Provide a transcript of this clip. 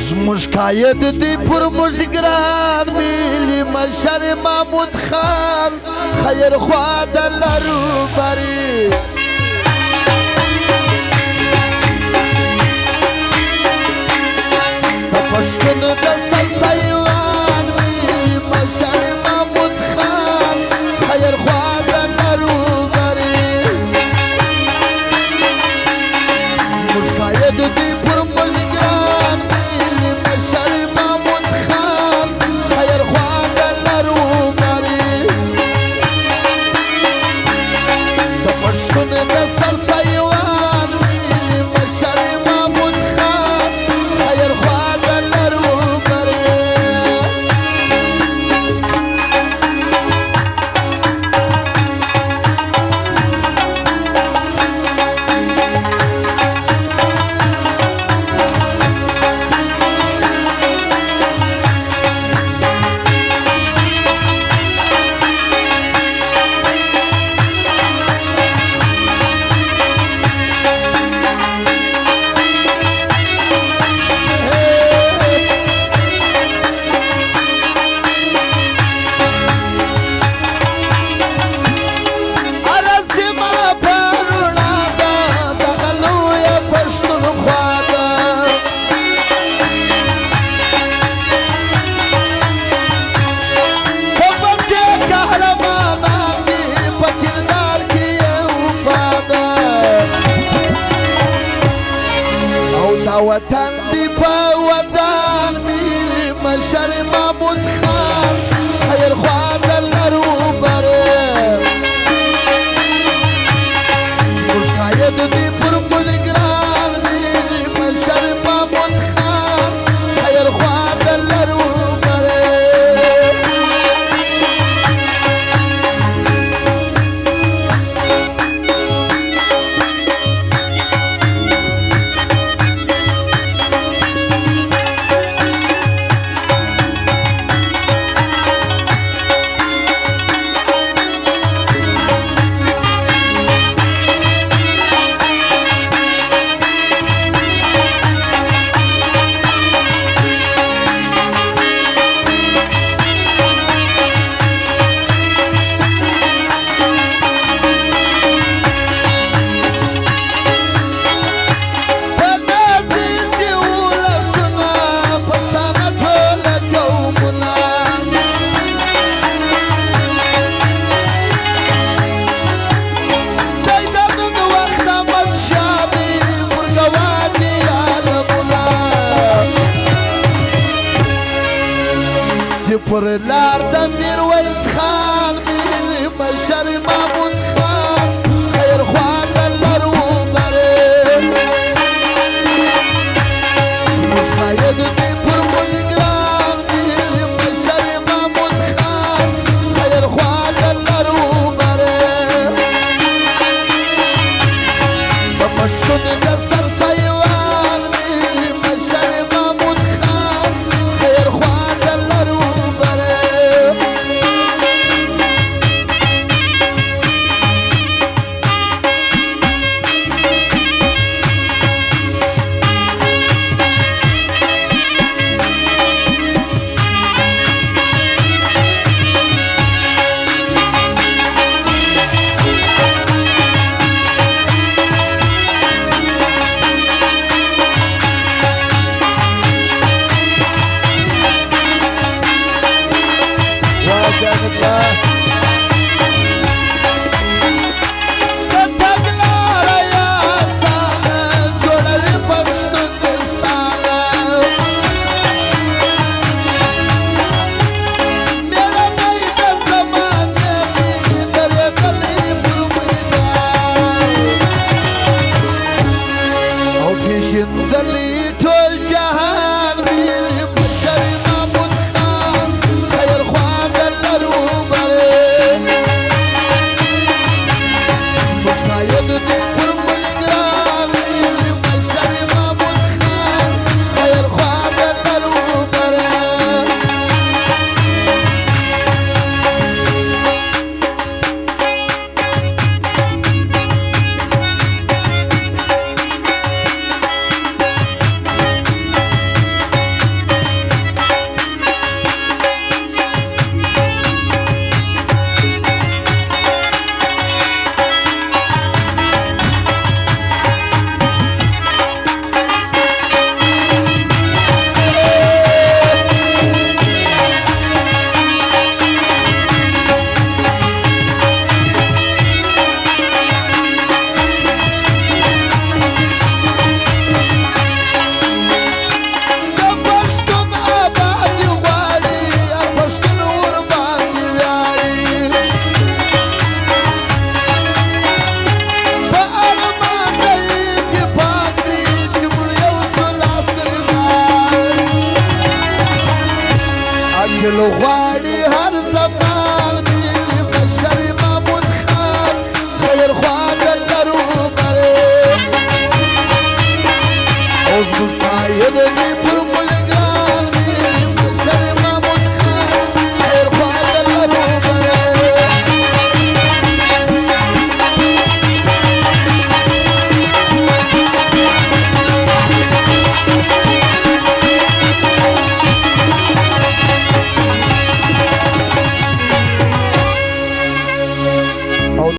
زموږ قاید دی پر موږ ګران ملي مشر محمود خان خیر خوا د لرو بري د پښتون د سر سیوان ملي مشر محمود خان خیر خوا د لرو بري زموږ قاید دی پر موږ ګران ملي مشر محمود خان خیر خوا د لرو بري د پښتون د سر سیوان ملي مشر محمود خان خیر خوا د لرو بري وطن دی په ودان ملي مشر محمود خان خیر خوا د لرو بري زموږ قاید دی پر موږ ګران ملي مشر محمود خان خیر خوا د لرو بري پر لار د میرویس خان ملي مشر محمود خان خیر خوا د لرو بري زموږ قاید دی پر موږ ګران ملي مشر محمود خان خیر خوا د لرو بري د پښتون د سر سیوان ملي مشر محمود خان خیر خوا د لرو الغوالي هر زمان ملي مشر محمود خان خیر خواه لرو بره اوز مشتاید دی پر